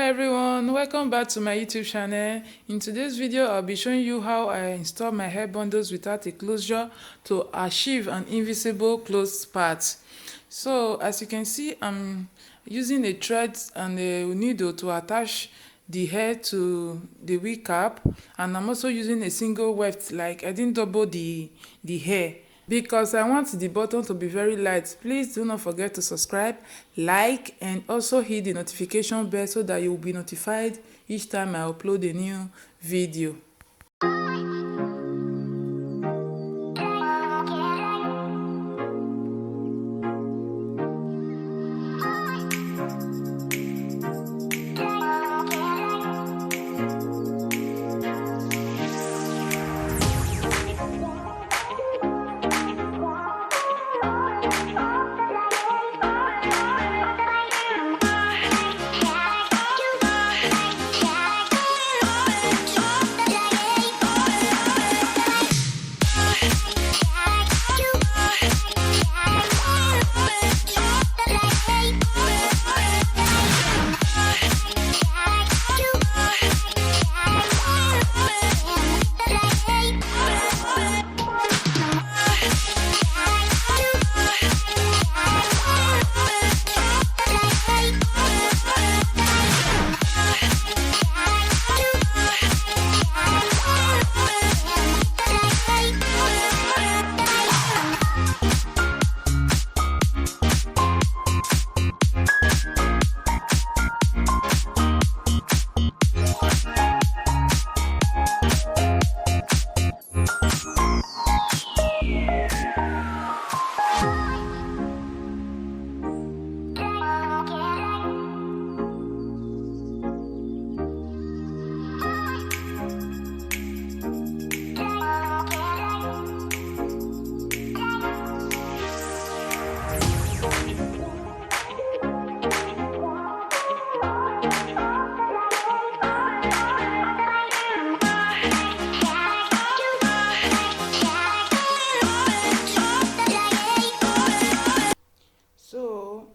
everyone, welcome back to my YouTube channel. In today's video I'll be showing you how I install my hair bundles without a closure to achieve an invisible closed part. So as you can see, I'm using a thread and a needle to attach the hair to the wig cap, and I'm also using a single weft, like I didn't double the hair because I want the button to be very light. Please do not forget to subscribe, like, and also hit the notification bell so that you will be notified each time I upload a new video.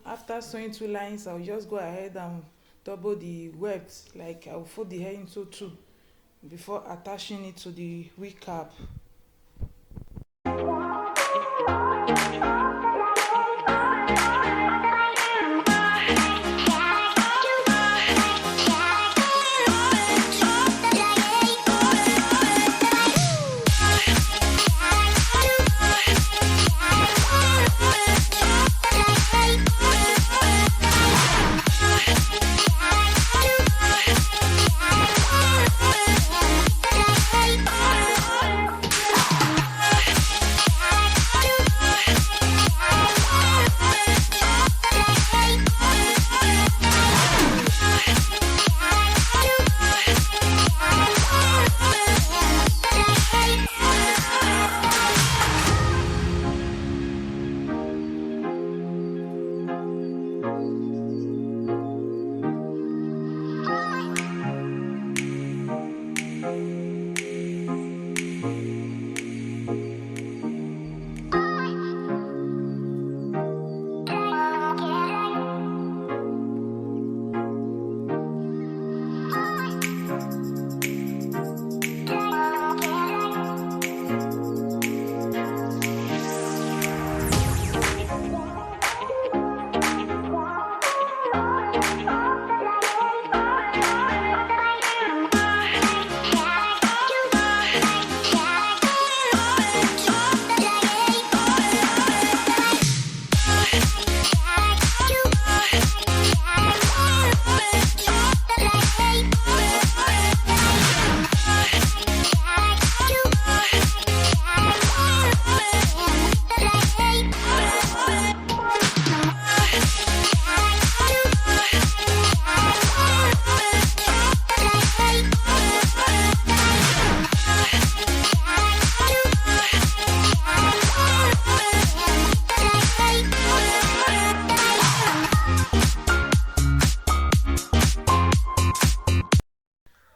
After sewing 2 lines, I'll just go ahead and double the weft, like I'll fold the hair into 2 before attaching it to the wig cap.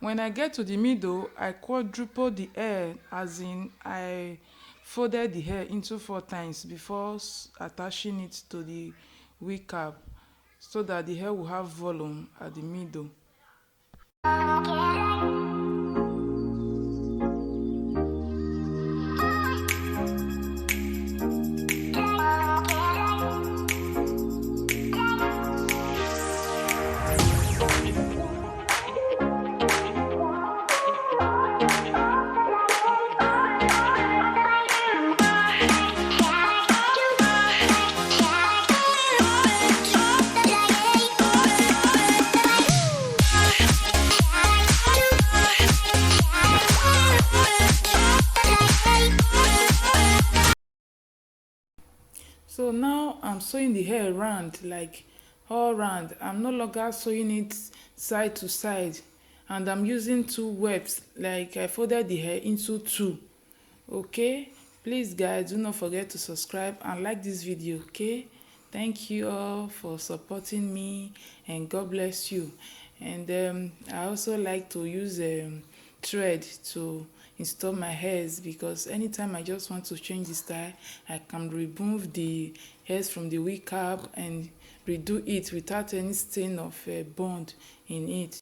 When I get to the middle, I quadruple the hair, as in I folded the hair into 4 times before attaching it to the wig cap, so that the hair will have volume at the middle. So now I'm sewing the hair round, like all round. I'm no longer sewing it side to side, and I'm using two webs, like I folded the hair into two. Okay, please guys, do not forget to subscribe and like this video. Okay, thank you all for supporting me, and God bless you. And I also like to use thread to install my hairs, because anytime I just want to change the style, I can remove the hairs from the wig cap and redo it without any stain of bond in it.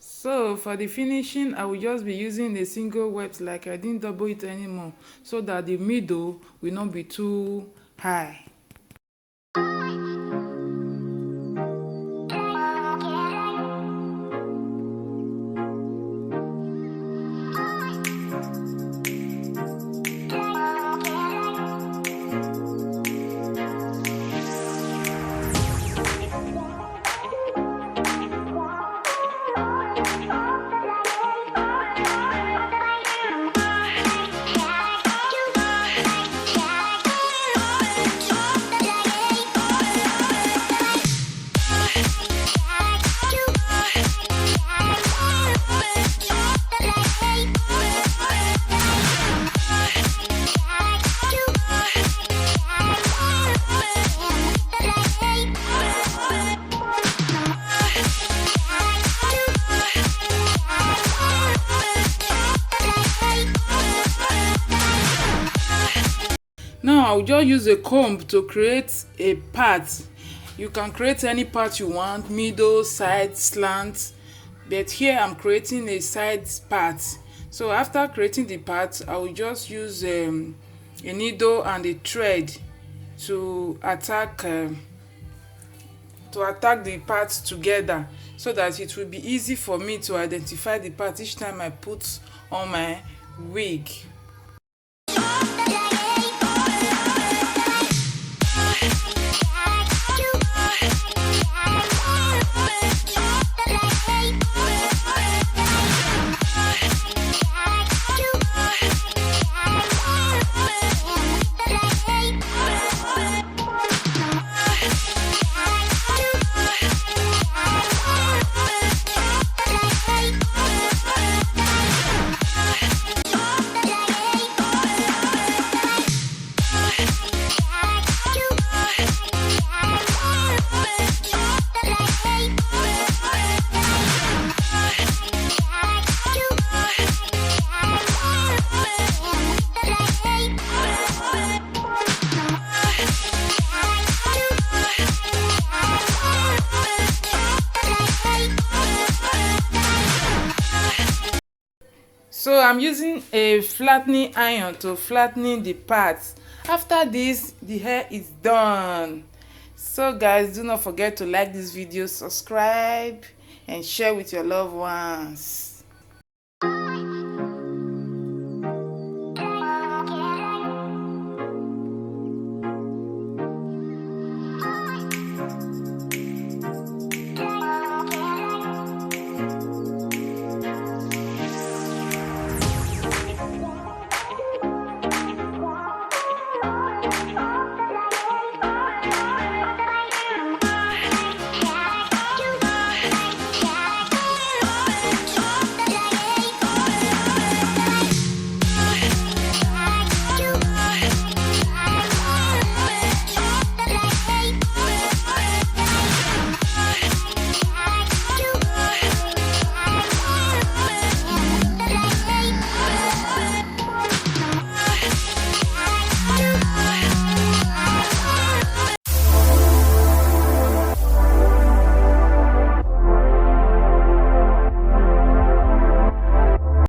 So for the finishing, I will just be using a single weft, like I didn't double it anymore, so that the middle will not be too high. Now I'll just use a comb to create a part. You can create any part you want, middle, side, slant, but here I'm creating a side part. So after creating the part, I will just use a needle and a thread to attack the parts together, so that it will be easy for me to identify the part each time I put on my wig. So I'm using a flattening iron to flattening the parts. After this, the hair is done. So guys, do not forget to like this video, subscribe and share with your loved ones.